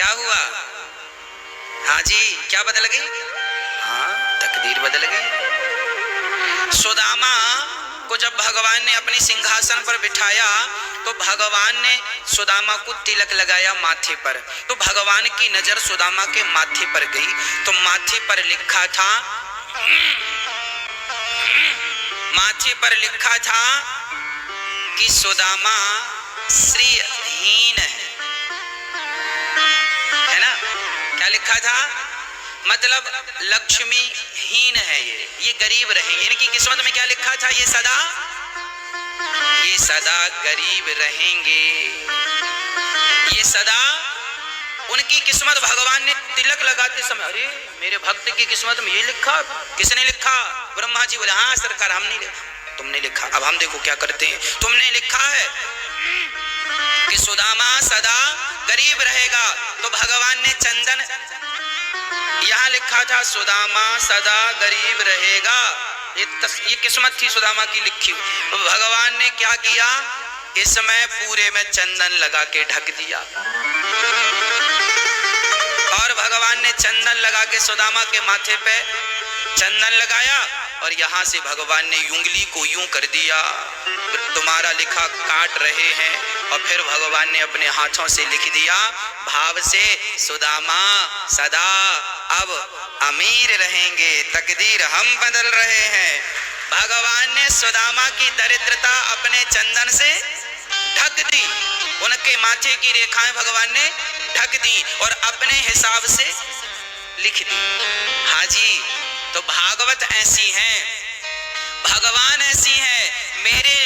क्या हुआ? हाँ जी, क्या बदल गई? हाँ, तकदीर बदल गई। सुदामा को जब भगवान ने अपने सिंहासन पर बिठाया तो भगवान ने सुदामा को तिलक लगाया माथे पर। तो भगवान की नजर सुदामा के माथे पर गई तो माथे पर लिखा था, माथे पर लिखा था कि सुदामा श्रीहीन है ना? क्या लिखा था? मतलब लक्ष्मी हीन है, ये गरीब रहेंगे। इनकी किस्मत में क्या लिखा था? ये सदा गरीब रहेंगे, ये सदा उनकी किस्मत। भगवान ने तिलक लगाते समय, अरे मेरे भक्त की किस्मत में ये लिखा, किसने लिखा? ब्रह्मा जी बोले, हाँ सरकार हमने लिखा। तुमने लिखा? अब हम देखो क्या करते हैं। तुमने लिखा है कि सुदामा सदा गरीब रहेगा। तो भगवान ने चंदन, यहाँ लिखा था सुदामा सदा गरीब रहेगा, ये किस्मत थी सुदामा की लिखी। भगवान ने क्या किया? इसमें पूरे में चंदन लगा के ढक दिया। और भगवान ने चंदन लगा के सुदामा के माथे पे चंदन लगाया और यहाँ से भगवान ने उंगली को यूं कर दिया, तुम्हारा लिखा काट रहे हैं। और फिर भगवान ने अपने हाथों से लिख दिया भाव से, सुदामा सदा अब अमीर रहेंगे, तकदीर हम बदल रहे हैं। भगवान ने सुदामा की दरिद्रता अपने चंदन से ढक दी, उनके माथे की रेखाएं भगवान ने ढक दी और अपने हिसाब से लिख दी। हाँ जी, तो भागवत ऐसी हैं, भगवान ऐसी हैं। मेरे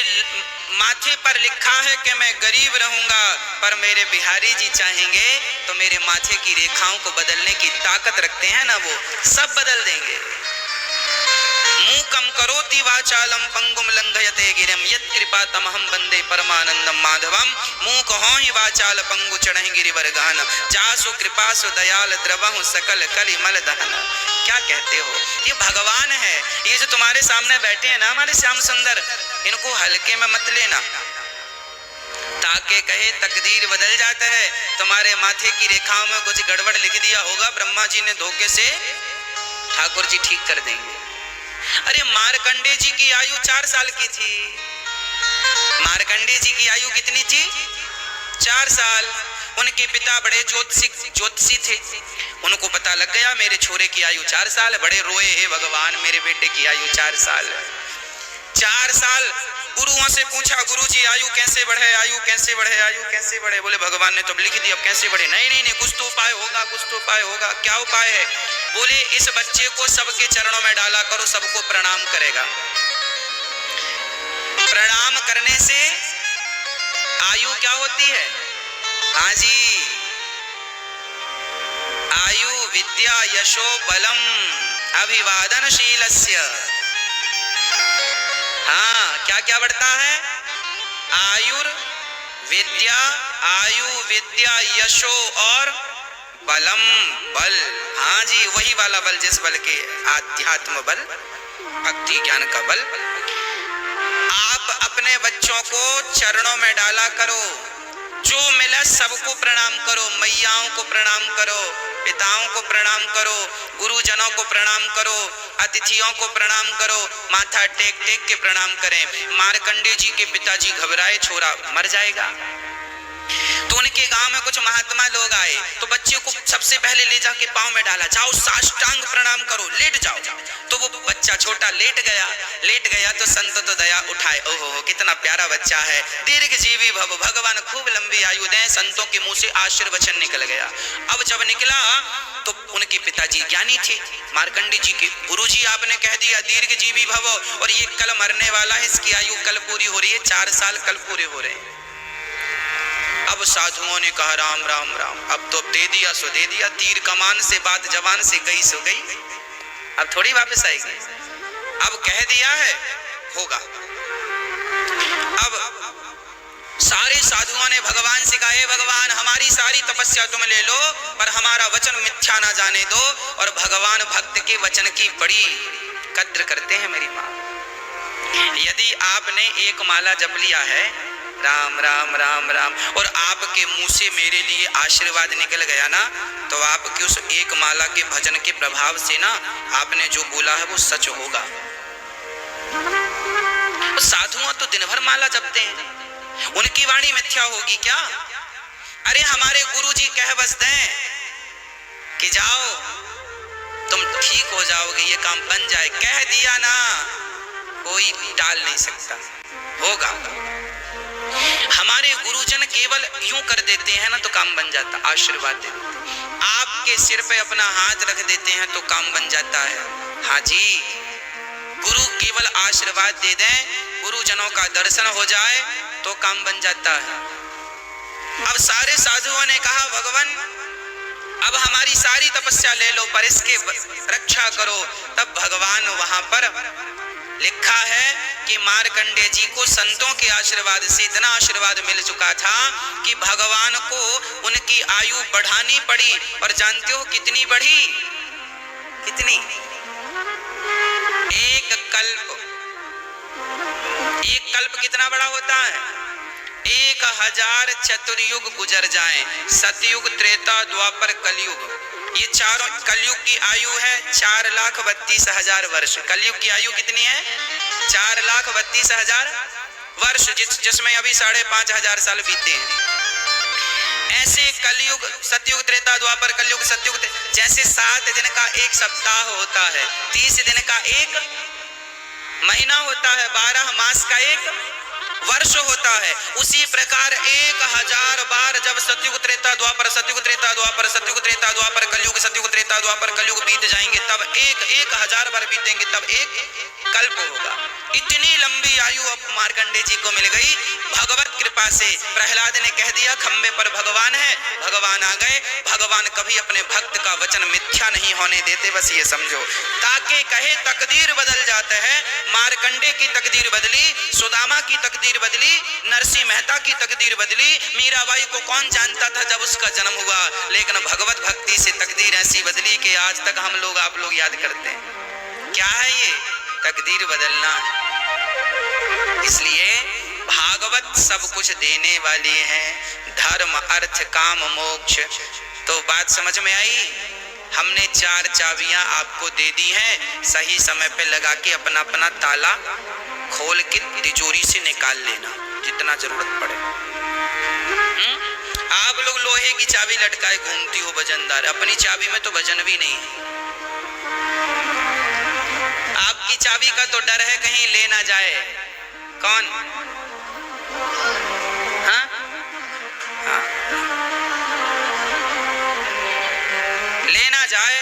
माथे पर लिखा है कि मैं गरीब रहूंगा, पर मेरे बिहारी जी चाहेंगे तो मेरे माथे की रेखाओं को बदलने की ताकत रखते हैं ना, वो सब बदल देंगे। मूकम करोति वाचालम पंगुम लंघयते गिरिम यत् कृपा तमहम वंदे परमानंदम माधवम। मूक होहि वाचाल पंगु चढ़हि गिरिवर गहन, जासु कृपा सु दयाल द्रवहु सकल कलिमल दहन। क्या कहते हो? ये भगवान है। ये जो तुम्हारे सामने बैठे हैं ना, हमारे श्याम सुंदर, इनको हल्के में मत लेना। ताके कहे तकदीर बदल जाता है। तुम्हारे माथे की रेखाओं में कुछ गड़बड़ लिख दिया होगा, ब्रह्मा जी ने धोखे से, ठाकुर जी ठीक कर देंगे। अरे मार्कंडे जी की आयु 4 साल की थी। मार्कंडे जी की आयु कितनी थी? 4 साल। उनके पिता बड़े ज्योतिषी थे। उनको पता लग गया मेरे छोरे की आयु 4 साल। बड़े रोए, हे भगवान मेरे बेटे की आयु 4 साल। 4 साल गुरुओं से पूछा, गुरु जी आयु कैसे बढ़े, आयु कैसे बढ़े, आयु कैसे बढ़े? बोले भगवान ने तो लिख दिया, अब कैसे बढ़े? नहीं, कुछ तो उपाय होगा, कुछ तो उपाय होगा। क्या उपाय है? बोले इस बच्चे को सबके चरणों में डाला करो, सबको प्रणाम करेगा। प्रणाम करने से आयु क्या होती है? हाँ जी, आयु विद्या यशो बलम अभिवादनशीलस्य। हाँ, क्या क्या बढ़ता है? आयु विद्या यशो और बलम, बल। हाँ जी, वही वाला बल जिस बल के आध्यात्म बल, भक्ति ज्ञान का बल। आप अपने बच्चों को चरणों में डाला करो, जो मिला सबको प्रणाम करो। मैयाओं को प्रणाम करो, पिताओं को प्रणाम करो, गुरुजनों को प्रणाम करो, अतिथियों को प्रणाम करो। माथा टेक टेक के प्रणाम करें। मार्कंडे जी के पिताजी घबराए, छोरा मर जाएगा। तो उनके गांव में कुछ महात्मा लोग आए तो बच्चे को सबसे पहले ले जाके पांव में डाला, जाओ साष्टांग प्रणाम करो, लेट जाओ। तो वो बच्चा छोटा लेट गया तो संत तो दया उठाए, ओहो कितना प्यारा बच्चा है, दीर्घ जीवी भव, भगवान खूब लंबी आयु दें। संतों के मुंह से आशीर्वचन निकल गया। अब जब निकला तो उनके पिताजी ज्ञानी थे, मार्कंडे जी के गुरुजी, आपने कह दिया दीर्घ जीवी भव और ये कल मरने वाला है, इसकी आयु कल पूरी हो रही है, 4 साल कल पूरे हो रहे हैं। अब साधुओं ने कहा राम राम राम, अब तो दे दिया सो दे दिया, तीर कमान से बात जवान से गई सो गई, अब थोड़ी वापस आएगी। अब कह दिया है, होगा। अब सारे साधुओं ने भगवान से कहा, हे भगवान हमारी सारी तपस्या तुम ले लो पर हमारा वचन मिथ्या ना जाने दो। और भगवान भक्त के वचन की बड़ी कद्र करते हैं मेरी माँ। यदि आपने एक माला जप लिया है राम राम राम राम। और आपके मुंह से मेरे लिए आशीर्वाद निकल गया ना, तो आपके उस एक माला के भजन के प्रभाव से ना आपने जो बोला है वो सच होगा। साधुओं तो दिन भर माला जपते हैं, उनकी वाणी मिथ्या होगी क्या? अरे हमारे गुरुजी कह बस दें कि जाओ तुम ठीक हो जाओगे, ये काम बन जाए, कह दिया ना कोई टाल नहीं सकता, होगा। हमारे गुरुजन केवल यूं कर देते हैं ना तो काम बन जाता, आशीर्वाद दे देते। आपके सिर पे अपना हाथ रख देते हैं तो काम बन जाता है। हाँ जी, गुरु केवल आशीर्वाद दे दें, गुरुजनों का दर्शन हो जाए तो काम बन जाता है। अब सारे साधुओं ने कहा भगवान अब हमारी सारी तपस्या ले लो पर इसके रक्षा करो। तब भगवान वहां पर लिखा है कि मार्कंडेय जी को संतों के आशीर्वाद से इतना आशीर्वाद मिल चुका था कि भगवान को उनकी आयु बढ़ानी पड़ी। और जानते हो कितनी बढ़ी? कितनी? एक कल्प कितना बड़ा होता है? 1000 चतुर्युग गुजर जाएं, सतयुग, त्रेता, द्वापर, कलयुग, ये चारों। कलयुग की आयु है 4,32,000 वर्ष। कलयुग की आयु कितनी है? 4,32,000 वर्ष, जिसमें अभी 5,500 साल बीते हैं। ऐसे कलयुग, सतयुग, त्रेता, द्वापर, कलयुग, सतयुग, जैसे 7 दिन का एक सप्ताह होता है, 30 दिन का एक महीना होता है, 12 मास का एक वर्ष होता है, उसी प्रकार 1000 बार जब सतयुग त्रेता द्वापर, सतयुग त्रेता द्वापर, सतयुग त्रेता द्वापर, कलयुग, सतयुग त्रेता द्वापर, कलयुग बीत जाएंगे, तब 1000 बार बीतेंगे, तब एक कल्प होगा। इतनी लंबी आयु अब मार्कंडेय जी को मिल गई भगवत कृपा से। प्रहलाद ने कह दिया खंबे पर भगवान है, भगवान आ गए। भगवान कभी अपने भक्त का वचन मिथ्या नहीं होने देते, बस ये समझो। ताकि कहे तकदीर बदल जाता है, मार्कंडेय की तकदीर बदली, सुदामा की तकदीर बदली, नरसिंह मेहता की तकदीर बदली। मीराबाई को कौन जानता था जब उसका जन्म हुआ, लेकिन भगवत भक्ति से तकदीर ऐसी बदली कि आज तक हम लोग, आप लोग याद करते हैं। क्या है ये? तकदीर बदलना। इसलिए भागवत सब कुछ देने वाले हैं, धर्म, अर्थ, काम, मोक्ष। तो बात समझ में आई? हमने 4 चाबियां आपको दे दी हैं, सही समय पे लगा के अपना अपना ताला खोल के तिजोरी से निकाल लेना जितना जरूरत पड़े। आप लोग लोहे की चाबी लटकाए घूमती हो भजनदार, अपनी चाबी में तो भजन भी नहीं है। आपकी चाबी का तो डर है कहीं ले ना जाए। कौन? हाँ? हाँ। ले ना जाए,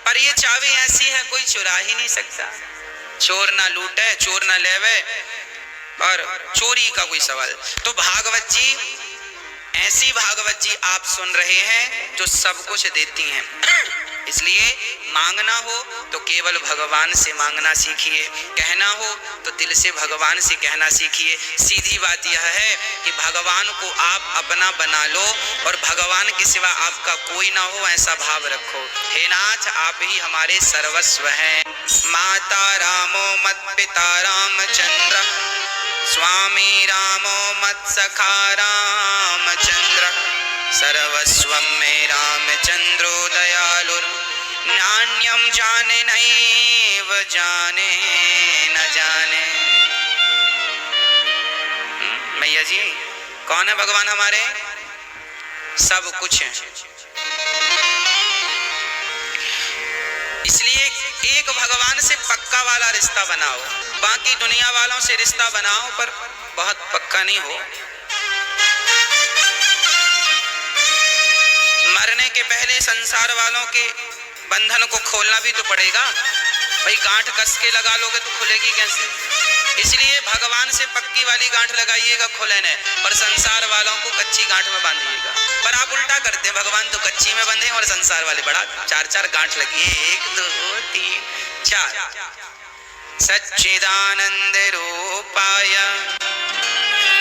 पर ये चाबी ऐसी है कोई चुरा ही नहीं सकता। चोर ना लूटे, चोर ना लेवे, और चोरी का कोई सवाल। तो भागवत जी, ऐसी भागवत जी आप सुन रहे हैं जो सब कुछ देती हैं। इसलिए मांगना हो तो केवल भगवान से मांगना सीखिए, कहना हो तो दिल से भगवान से कहना सीखिए। सीधी बात यह है कि भगवान को आप अपना बना लो और भगवान के सिवा आपका कोई ना हो, ऐसा भाव रखो। हे नाथ, आप ही हमारे सर्वस्व हैं। माता रामो मत पिता रामचंद्र, स्वामी रामो मत सखा रामचंद्र, सर्वस्वं मे रामचंद्रो दयालुर, नान्यं जाने नैव जाने न जाने। मैया जी, कौन है भगवान हमारे? सब कुछ है। इसलिए एक भगवान से पक्का वाला रिश्ता बनाओ, बाकी दुनिया वालों से रिश्ता बनाओ पर बहुत पक्का नहीं हो। मरने के पहले संसार वालों के बंधन को खोलना भी तो पड़ेगा भाई। गांठ कस के लगा लोगे तो खुलेगी कैसे? इसलिए भगवान से पक्की वाली गांठ लगाइएगा, खुले न, और संसार वालों को कच्ची गांठ में बांधिएगा। पर आप उल्टा करते हैं, भगवान तो कच्ची में बंधे और संसार वाले बड़ा 4-4 गांठ लगी, 1 2 3 4। सच्चिदानंद रूपाय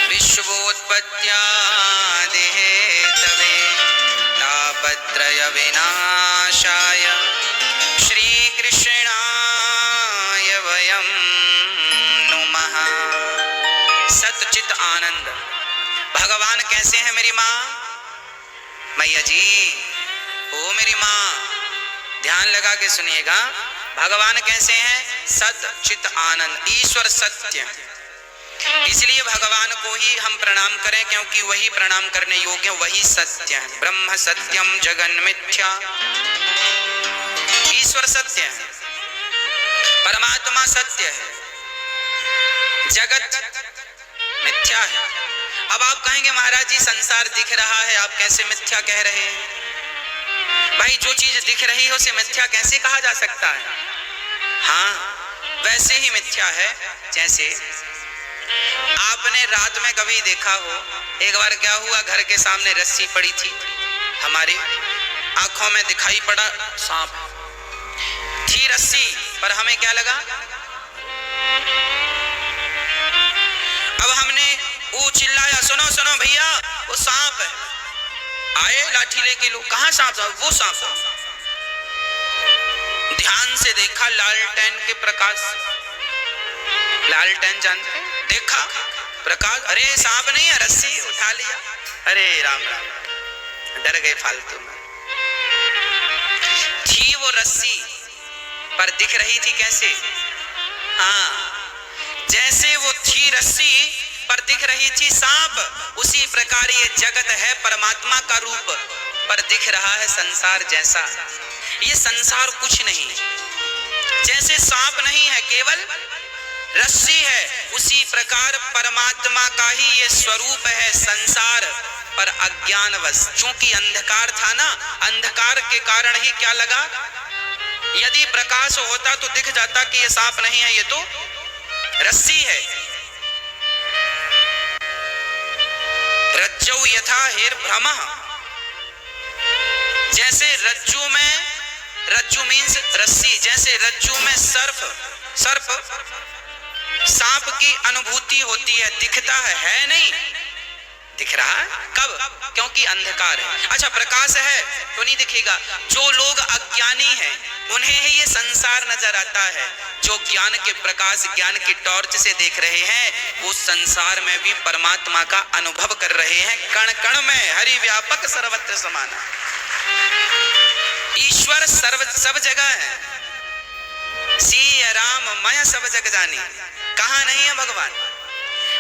विश्वोत्पत्त्यादि हेतवे तापत्रय विनाशाय श्रीकृष्णाय वयं नुमः। सच्चित आनंद कैसे हैं मेरी माँ? मैया जी ओ मेरी माँ, ध्यान लगा के सुनिएगा। भगवान कैसे हैं? सत चित आनंद, ईश्वर सत्य। इसलिए भगवान को ही हम प्रणाम करें, क्योंकि वही प्रणाम करने योग्य, वही सत्य है। ब्रह्म सत्यम जगन मिथ्या, ईश्वर सत्य है, परमात्मा सत्य है, जगत मिथ्या है। अब आप कहेंगे महाराज जी संसार दिख रहा है, आप कैसे मिथ्या कह रहे हैं? भाई जो चीज दिख रही है उसे मिथ्या कैसे कहा जा सकता है? हाँ वैसे ही मिथ्या है जैसे आपने रात में कभी देखा हो, एक बार क्या हुआ, घर के सामने रस्सी पड़ी थी, हमारी आंखों में दिखाई पड़ा सांप थी रस्सी, पर हमें क्या लगा? अब हमने वो चिल्लाया, सुनो सुनो भैया वो सांप है। आए लाठी लेके लोग, कहाँ सांप? वो सांप। ध्यान से देखा, लालटेन के प्रकाश, लालटेन जानते हैं, देखा प्रकाश, अरे सांप नहीं है, रस्सी उठा लिया। अरे राम राम, डर गए फालतू में। थी वो रस्सी, पर दिख रही थी कैसे? हाँ जैसे वो थी रस्सी पर दिख रही थी सांप, उसी प्रकार ये जगत है परमात्मा का रूप, पर दिख रहा है संसार जैसा। ये संसार कुछ नहीं, जैसे सांप नहीं है, केवल रस्सी है, उसी प्रकार परमात्मा का ही ये स्वरूप है संसार, पर अज्ञानवश, चूंकि अंधकार था ना, अंधकार के कारण ही क्या लगा? यदि प्रकाश होता तो दिख जाता कि ये सांप नहीं है, ये तो रस्सी है। रज्जौ यथा हिर्भ्रमः, जैसे रज्जू में, रज्जू मीन्स रस्सी, जैसे रज्जू में सर्प सांप की अनुभूति होती है, दिखता है नहीं, दिख रहा है कब? क्योंकि अंधकार है। अच्छा प्रकाश है तो नहीं दिखेगा। जो लोग अज्ञानी हैं उन्हें ही ये संसार नजर आता है, जो ज्ञान के प्रकाश, ज्ञान की टॉर्च से देख रहे हैं, वो संसार में भी परमात्मा का अनुभव कर रहे हैं। कण कण में हरि व्यापक सर्वत्र समान, ईश्वर सब जगह है। सी राम मय सब जग जानी, कहाँ नहीं है भगवान?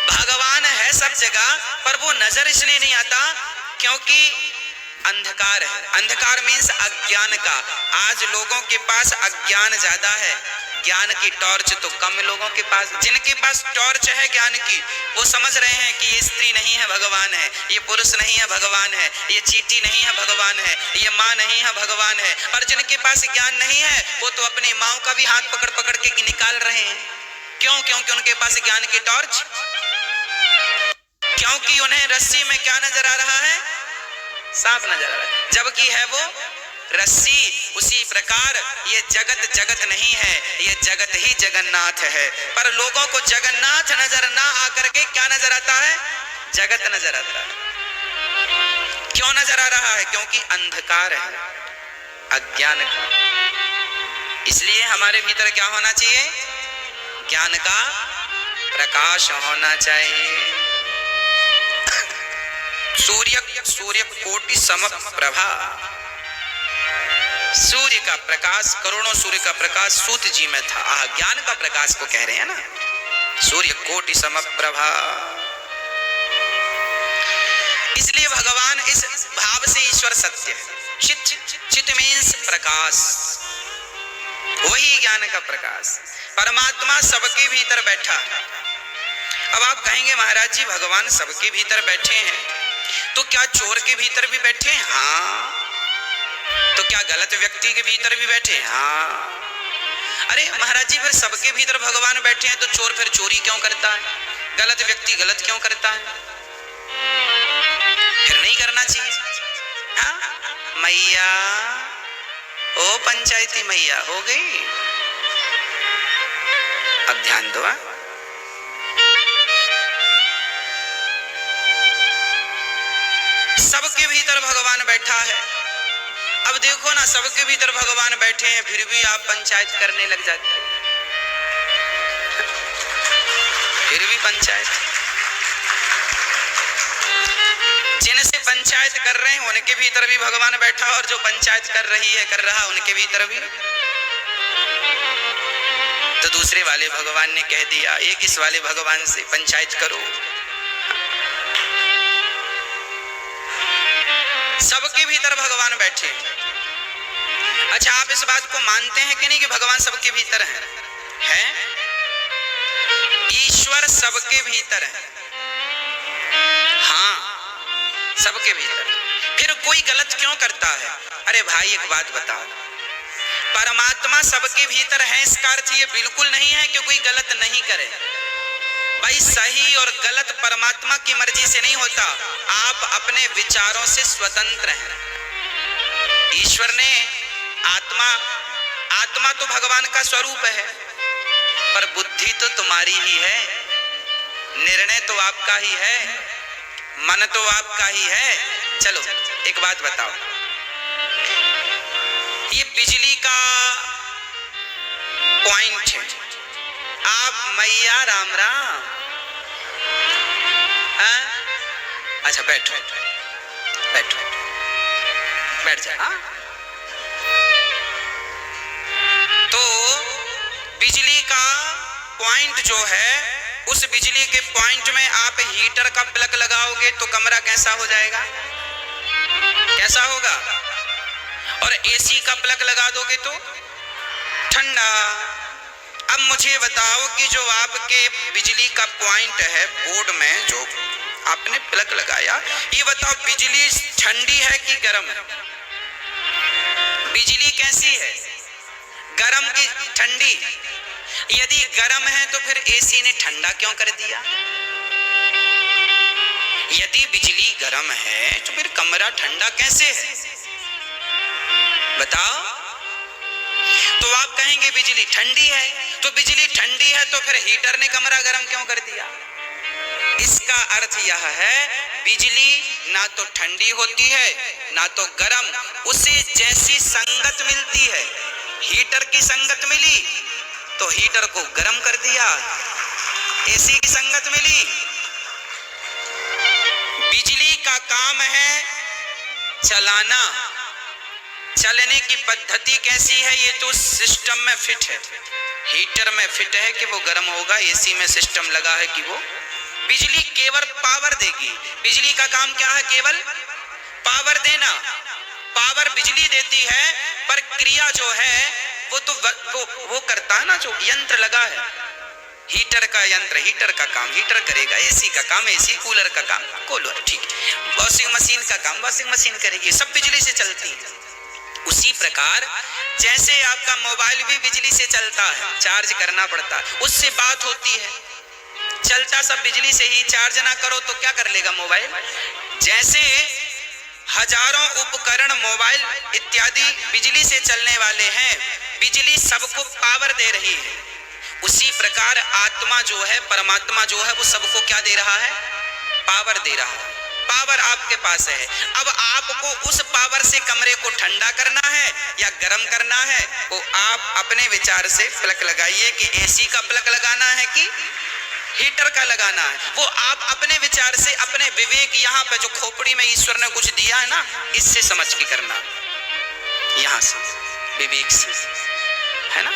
भगवान है सब जगह, पर वो नजर इसलिए नहीं आता क्योंकि अंधकार है। अंधकार मीन्स अज्ञान का। आज लोगों के पास अज्ञान ज्यादा है, ज्ञान की टॉर्च तो कम लोगों के पास। जिनके पास टॉर्च है ज्ञान की, वो समझ रहे हैं कि ये स्त्री नहीं है भगवान है, ये पुरुष नहीं है भगवान है, ये चींटी नहीं है भगवान है, ये माँ नहीं है भगवान है। पर जिनके पास ज्ञान नहीं है वो तो अपनी माँ का भी हाथ पकड़ पकड़ के निकाल रहे हैं। क्यों? क्योंकि उनके पास ज्ञान की टॉर्च, क्योंकि उन्हें रस्सी में क्या नजर आ रहा है? सांप नजर आ रहा है, जबकि है वो रस्सी। उसी प्रकार ये जगत जगत नहीं है, ये जगत ही जगन्नाथ है। पर लोगों को जगन्नाथ नजर ना आकर के क्या नजर आता है? जगत नजर आता है। क्यों नजर आ रहा है? क्योंकि अंधकार है, अज्ञान का। इसलिए हमारे भीतर क्या होना चाहिए? ज्ञान का प्रकाश होना चाहिए। सूर्य कोटि समप्रभा, सूर्य का प्रकाश, करोड़ों सूर्य का प्रकाश सूत जी में था। ज्ञान का प्रकाश को कह रहे हैं ना, सूर्य कोटि समप्रभा। इसलिए भगवान इस भाव से ईश्वर सत्य है। चित मीन्स प्रकाश, वही ज्ञान का प्रकाश। परमात्मा सबके भीतर बैठा है। अब आप कहेंगे महाराज जी भगवान सबके भीतर बैठे हैं, तो क्या चोर के भीतर भी बैठे हैं? हाँ। तो क्या गलत व्यक्ति के भीतर भी बैठे हैं? हाँ। अरे महाराज जी फिर सबके भीतर भगवान बैठे हैं तो चोर फिर चोरी क्यों करता है? गलत व्यक्ति गलत क्यों करता है? फिर नहीं करना चाहिए। हाँ मैया, ओ पंचायती मैया हो गई। अब ध्यान दो, सबके भीतर भगवान बैठा है। अब देखो ना, सबके भीतर भगवान बैठे हैं फिर भी आप पंचायत करने लग जाते हैं। फिर भी पंचायत, पंचायत कर रहे हैं उनके भीतर भी भगवान बैठा, और जो पंचायत कर रही है कर रहा उनके भीतर भी। तो दूसरे वाले भगवान ने कह दिया एक इस वाले भगवान से पंचायत करो। सबके भीतर भगवान बैठे। अच्छा, आप इस बात को मानते हैं कि नहीं कि भगवान सबके भीतर है? ईश्वर सबके भीतर है। हाँ, सबके भीतर। फिर कोई गलत क्यों करता है? अरे भाई एक बात बताओ, परमात्मा सबके भीतर है इसका अर्थ ये बिल्कुल नहीं है कि कोई गलत नहीं करे। भाई सही और गलत परमात्मा की मर्जी से नहीं होता, आप अपने विचारों से स्वतंत्र हैं। ईश्वर ने आत्मा तो भगवान का स्वरूप है, पर बुद्धि तो तुम्हारी ही है, निर्णय तो आपका ही है, मन तो आपका ही है। चलो एक बात बताओ, ये बिजली का पॉइंट है, आप मैया राम राम। अच्छा बैठो बैठो बैठ जा। तो बिजली का पॉइंट जो है, उस बिजली के पॉइंट में आप हीटर का प्लग लगाओगे तो कमरा कैसा हो जाएगा? कैसा होगा? और एसी का प्लग लगा दोगे तो ठंडा। अब मुझे बताओ कि जो आपके बिजली का पॉइंट है बोर्ड में जो आपने प्लग लगाया, ये बताओ बिजली ठंडी है कि गर्म है? बिजली कैसी है? गर्म की ठंडी? यदि गर्म है तो फिर एसी ने ठंडा क्यों कर दिया? यदि बिजली गर्म है तो फिर कमरा ठंडा कैसे है? बताओ। तो आप कहेंगे बिजली ठंडी है, तो बिजली ठंडी है तो फिर हीटर ने कमरा गर्म क्यों कर दिया? इसका अर्थ यह है बिजली ना तो ठंडी होती है ना तो गर्म, उसे जैसी संगत मिलती है, हीटर की संगत मिली तो हीटर को गर्म कर दिया, एसी की संगत मिली। बिजली का काम है चलाना, चलने की पद्धति कैसी है ये तो सिस्टम में फिट है। हीटर में फिट है कि वो गर्म होगा, एसी में सिस्टम लगा है कि वो। बिजली केवल पावर देगी। बिजली का काम क्या है? केवल पावर देना। पावर बिजली देती है, पर क्रिया जो है वो तो वो करता है ना, जो यंत्र लगा है, हीटर का यंत्र, हीटर का काम हीटर करेगा, एसी का काम एसी, कूलर का काम कूलर, ठीक है, वॉशिंग मशीन का काम वॉशिंग मशीन करेगी, सब बिजली से चलती है। उसी प्रकार जैसे आपका मोबाइल भी बिजली से चलता है, चार्ज करना पड़ता है, उससे बात होती है, चलता सब बिजली से ही। चार्ज ना करो तो क्या कर लेगा मोबाइल? जैसे हजारों उपकरण मोबाइल इत्यादि बिजली से चलने वाले हैं, बिजली सबको पावर दे रही है, उसी प्रकार आत्मा जो है, परमात्मा जो है, वो सबको क्या दे रहा है? पावर दे रहा है। पावर आपके पास है। अब आपको उस पावर से कमरे को ठंडा करना है या गर्म करना है, वो आप अपने विचार से प्लग लगाइए कि एसी का प्लग लगाना है कि हीटर का लगाना है, वो आप अपने विचार से, अपने विवेक, यहाँ पे जो खोपड़ी में ईश्वर ने कुछ दिया है ना, इससे समझ के करना, यहाँ से विवेक से, है ना।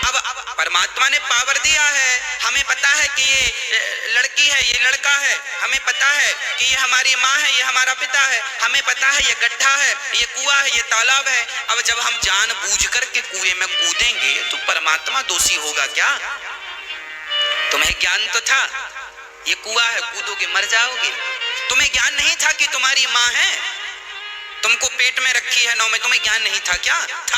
अब परमात्मा ने पावर दिया है, हमें पता है कि ये लड़की है, ये लड़का है, हमें पता है कि ये हमारी माँ है, ये हमारा पिता है, हमें पता है ये गड्ढा है, ये कुआं है, ये तालाब है। अब जब हम जानबूझ करके कुएं में कूदेंगे तो परमात्मा दोषी होगा क्या? तुम्हें ज्ञान तो था ये कुआं है, कूदोगे मर जाओगे। तुम्हें ज्ञान नहीं था कि तुम्हारी माँ है, तुमको पेट में रखी है 9 में, तुम्हें ज्ञान नहीं था क्या? था।